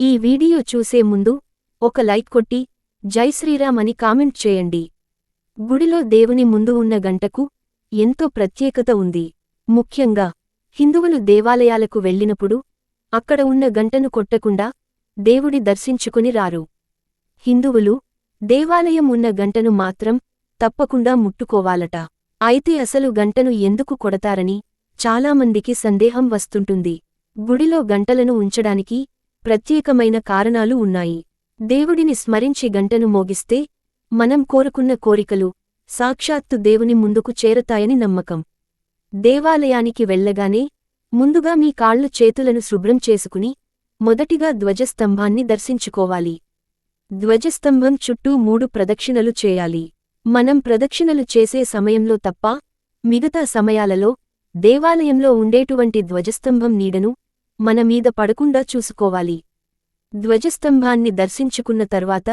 ఈ వీడియో చూసే ముందు ఒక లైక్ కొట్టి జై శ్రీరామ్ అని కామెంట్ చేయండి. గుడిలో దేవుని ముందు ఉన్న గంటకు ఎంతో ప్రత్యేకత ఉంది. ముఖ్యంగా హిందువులు దేవాలయాలకు వెళ్ళినప్పుడు అక్కడ ఉన్న గంటను కొట్టకుండా దేవుడి దర్శించుకుని రారు. హిందువులు దేవాలయం ఉన్న గంటను మాత్రం తప్పకుండా ముట్టుకోవాలట. అయితే అసలు గంటను ఎందుకు కొడతారని చాలామందికి సందేహం వస్తుంటుంది. గుడిలో గంటలను ఉంచడానికి ప్రత్యేకమైన కారణాలు ఉన్నాయి. దేవుడిని స్మరించి గంటను మోగిస్తే మనం కోరుకున్న కోరికలు సాక్షాత్తు దేవుని ముందుకు చేరతాయని నమ్మకం. దేవాలయానికి వెళ్ళగానే ముందుగా మీ కాళ్ళు చేతులను శుభ్రం చేసుకుని మొదటిగా ధ్వజస్తంభాన్ని దర్శించుకోవాలి. ధ్వజస్తంభం చుట్టూ 3 ప్రదక్షిణలు చేయాలి. మనం ప్రదక్షిణలు చేసే సమయంలో తప్ప మిగతా సమయాలలో దేవాలయంలో ఉండేటువంటి ధ్వజస్తంభం నీడను మన మీద పడకుండా చూసుకోవాలి. ధ్వజస్తంభాన్ని దర్శించుకున్న తర్వాత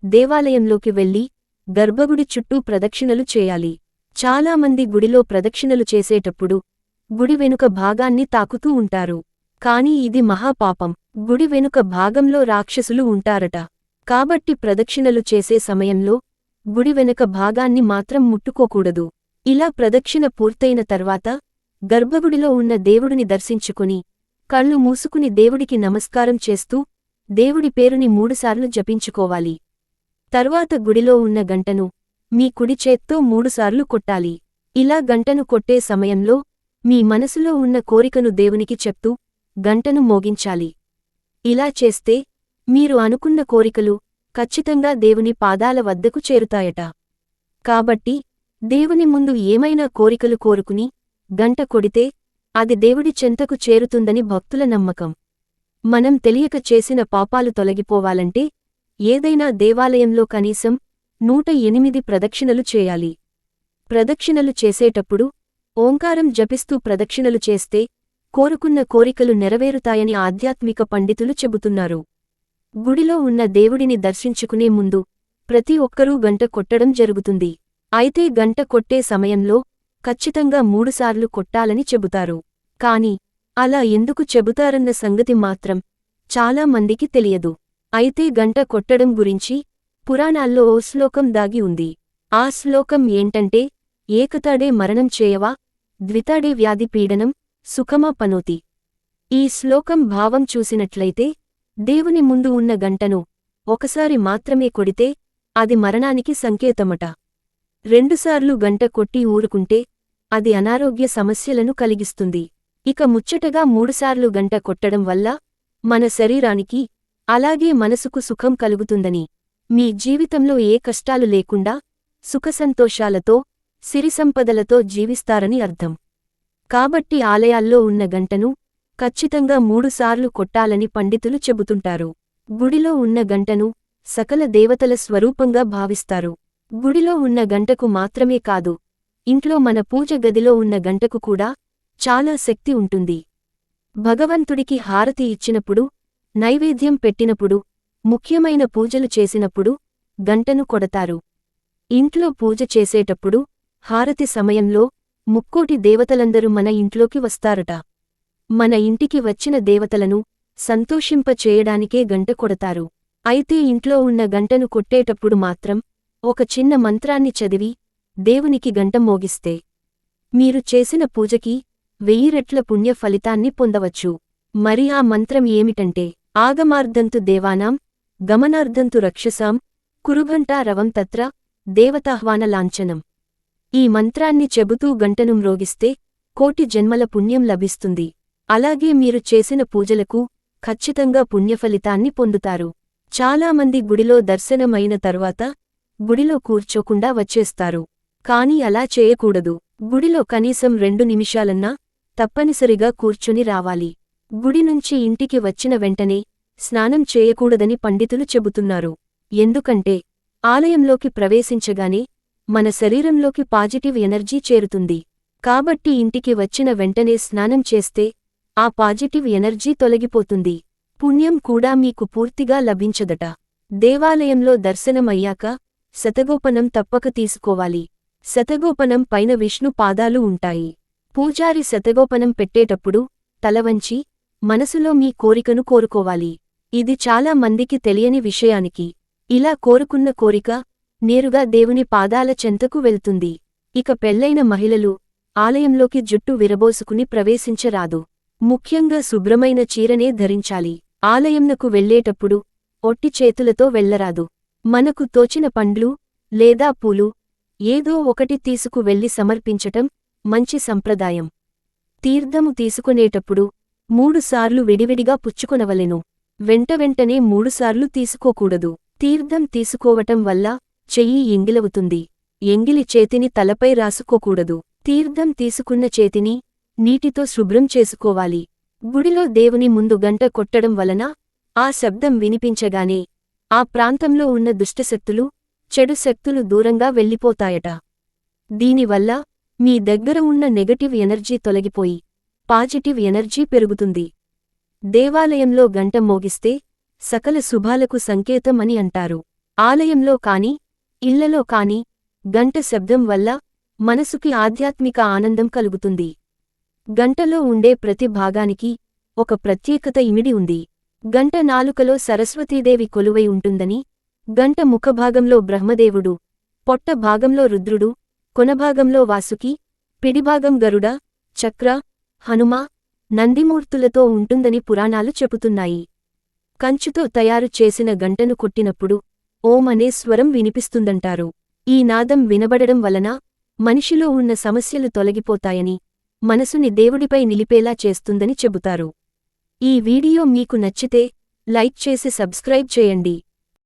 దేవాలయంలోకి వెళ్లి గర్భగుడి చుట్టూ ప్రదక్షిణలు చేయాలి. చాలామంది గుడిలో ప్రదక్షిణలు చేసేటప్పుడు గుడి వెనుక భాగాన్ని తాకుతూ ఉంటారు. కాని ఇది మహాపాపం. గుడి వెనుక భాగంలో రాక్షసులు ఉంటారట. కాబట్టి ప్రదక్షిణలు చేసే సమయంలో గుడి వెనుక భాగాన్ని మాత్రం ముట్టుకోకూడదు. ఇలా ప్రదక్షిణ పూర్తయిన తర్వాత గర్భగుడిలో ఉన్న దేవుడిని దర్శించుకుని కళ్ళు మూసుకుని దేవుడికి నమస్కారం చేస్తూ దేవుడి పేరుని 3 సార్లు జపించుకోవాలి. తర్వాత గుడిలో ఉన్న గంటను మీ కుడి చేత్తో 3 సార్లు కొట్టాలి. ఇలా గంటను కొట్టే సమయంలో మీ మనసులో ఉన్న కోరికను దేవునికి చెప్తూ గంటను మోగించాలి. ఇలా చేస్తే మీరు అనుకున్న కోరికలు ఖచ్చితంగా దేవుని పాదాల వద్దకు చేరుతాయట. కాబట్టి దేవుని ముందు ఏమైనా కోరికలు కోరుకుని గంట కొడితే అది దేవుడి చెంతకు చేరుతుందని భక్తుల నమ్మకం. మనం తెలియక చేసిన పాపాలు తొలగిపోవాలంటే ఏదైనా దేవాలయంలో కనీసం 108 ప్రదక్షిణలు చేయాలి. ప్రదక్షిణలు చేసేటప్పుడు ఓంకారం జపిస్తూ ప్రదక్షిణలు చేస్తే కోరుకున్న కోరికలు నెరవేరుతాయని ఆధ్యాత్మిక పండితులు చెబుతున్నారు. గుడిలో ఉన్న దేవుడిని దర్శించుకునే ముందు ప్రతి ఒక్కరూ గంట కొట్టడం జరుగుతుంది. అయితే గంట కొట్టే సమయంలో ఖచ్చితంగా 3 సార్లు కొట్టాలని చెబుతారు. కాని అలా ఎందుకు చెబుతారన్న సంగతి మాత్రం చాలా మందికి తెలియదు. అయితే గంట కొట్టడం గురించి పురాణాల్లో ఓ శ్లోకం దాగి ఉంది. ఆ శ్లోకం ఏంటంటే, ఏకతాడే మరణం చేయవా, ద్వితాడే వ్యాధి పీడనం సుఖమా పనోతి. ఈ శ్లోకం భావం చూసినట్లయితే దేవుని ముందు ఉన్న గంటను ఒకసారి మాత్రమే కొడితే అది మరణానికి సంకేతమట. 2 సార్లు గంట కొట్టి ఊరుకుంటే అది అనారోగ్య సమస్యలను కలిగిస్తుంది. ఇక ముచ్చటగా 3 సార్లు గంట కొట్టడం వల్ల మన శరీరానికి అలాగే మనసుకు సుఖం కలుగుతుందని, మీ జీవితంలో ఏ కష్టాలు లేకుండా సుఖసంతోషాలతో సిరిసంపదలతో జీవిస్తారని అర్థం. కాబట్టి ఆలయాల్లో ఉన్న గంటను ఖచ్చితంగా 3 సార్లు కొట్టాలని పండితులు చెబుతుంటారు. గుడిలో ఉన్న గంటను సకల దేవతల స్వరూపంగా భావిస్తారు. గుడిలో ఉన్న గంటకు మాత్రమే కాదు, ఇంట్లో మన పూజ గదిలో ఉన్న గంటకు కూడా చాలా శక్తి ఉంటుంది. భగవంతుడికి హారతి ఇచ్చినప్పుడు, నైవేద్యం పెట్టినప్పుడు, ముఖ్యమైన పూజలు చేసినప్పుడు గంటను కొడతారు. ఇంట్లో పూజ చేసేటప్పుడు హారతి సమయంలో ముక్కోటి దేవతలందరూ మన ఇంట్లోకి వస్తారట. మన ఇంటికి వచ్చిన దేవతలను సంతోషింపచేయడానికే గంట కొడతారు. అయితే ఇంట్లో ఉన్న గంటను కొట్టేటప్పుడు మాత్రం ఒక చిన్న మంత్రాన్ని చదివి దేవునికి గంట మోగిస్తే మీరు చేసిన పూజకి 1000 రెట్ల పుణ్య ఫలితాన్ని పొందవచ్చు. మరి ఆ మంత్రం ఏమిటంటే, ఆగమార్ధంతు దేవానాం గమనార్ధంతు రక్షసాం కురుఘంటా రవం తత్ర దేవతాహ్వాన లాంఛనం. ఈ మంత్రాన్ని చెబుతూ గంటను మ్రోగిస్తే కోటి జన్మల పుణ్యం లభిస్తుంది. అలాగే మీరు చేసిన పూజలకు ఖచ్చితంగా పుణ్యఫలితాన్ని పొందుతారు. చాలామంది గుడిలో దర్శనమైన తర్వాత గుడిలో కూర్చోకుండా వచ్చేస్తారు. కాని అలా చేయకూడదు. గుడిలో కనీసం 2 నిమిషాలన్నా తప్పనిసరిగా కూర్చుని రావాలి. గుడి నుంచి ఇంటికి వచ్చిన వెంటనే స్నానం చేయకూడదని పండితులు చెబుతున్నారు. ఎందుకంటే ఆలయంలోకి ప్రవేశించగానే మన శరీరంలోకి పాజిటివ్ ఎనర్జీ చేరుతుంది. కాబట్టి ఇంటికి వచ్చిన వెంటనే స్నానం చేస్తే ఆ పాజిటివ్ ఎనర్జీ తొలగిపోతుంది. పుణ్యం కూడా మీకు పూర్తిగా లభించదట. దేవాలయంలో దర్శనమయ్యాక శతగోపనం తప్పక తీసుకోవాలి. శతగోపనం పైన విష్ణు పాదాలు ఉంటాయి. పూజారి శతగోపనం పెట్టేటప్పుడు తలవంచి మనసులో మీ కోరికను కోరుకోవాలి. ఇది చాలా మందికి తెలియని విషయానికి ఇలా కోరుకున్న కోరిక నేరుగా దేవుని పాదాల చెంతకు వెళ్తుంది. ఇక పెళ్లైన మహిళలు ఆలయంలోకి జుట్టు విరబోసుకుని ప్రవేశించరాదు. ముఖ్యంగా శుభ్రమైన చీరనే ధరించాలి. ఆలయంనకు వెళ్లేటప్పుడు ఒట్టి చేతులతో వెళ్లరాదు. మనకు తోచిన పండ్లు లేదా పూలు ఏదో ఒకటి తీసుకు వెళ్లి సమర్పించటం మంచి సంప్రదాయం. తీర్థము తీసుకునేటప్పుడు 3 సార్లు విడివిడిగా పుచ్చుకొనవలెను. వెంటనే 3 సార్లు తీసుకోకూడదు. తీర్థం తీసుకోవటం వల్ల చెయ్యి ఎంగిలవుతుంది. ఎంగిలి చేతిని తలపై రాసుకోకూడదు. తీర్థం తీసుకున్న చేతిని నీటితో శుభ్రం చేసుకోవాలి. గుడిలో దేవుని ముందు గంట కొట్టడం వలన ఆ శబ్దం వినిపించగానే ఆ ప్రాంతంలో ఉన్న దుష్టశక్తులు చెడు శక్తులు దూరంగా వెళ్ళిపోతాయట. దీనివల్ల మీ దగ్గర ఉన్న నెగటివ్ ఎనర్జీ తొలగిపోయి పాజిటివ్ ఎనర్జీ పెరుగుతుంది. దేవాలయంలో గంట మోగిస్తే సకల శుభాలకు సంకేతం అని అంటారు. ఆలయంలో కాని ఇళ్లలో కాని గంట శబ్దం వల్ల మనసుకి ఆధ్యాత్మిక ఆనందం కలుగుతుంది. గంటలో ఉండే ప్రతి భాగానికి ఒక ప్రత్యేకత ఇమిడి ఉంది. గంట నాలుకలో సరస్వతీదేవి కొలువై ఉంటుందని, గంట ముఖభాగంలో బ్రహ్మదేవుడు, పొట్ట భాగంలో రుద్రుడు, కొనభాగంలో వాసుకి, పిడిభాగం గరుడ, చక్ర, హనుమ, నందిమూర్తులతో ఉంటుందని పురాణాలు చెబుతున్నాయి. కంచుతో తయారు చేసిన గంటను కొట్టినప్పుడు ఓం అనే స్వరం వినిపిస్తుందంటారు. ఈ నాదం వినబడడం వలన మనిషిలో ఉన్న సమస్యలు తొలగిపోతాయని, మనసుని దేవుడిపై నిలిపేలా చేస్తుందని చెబుతారు. ఈ వీడియో మీకు నచ్చితే లైక్ చేసి సబ్స్క్రైబ్ చేయండి.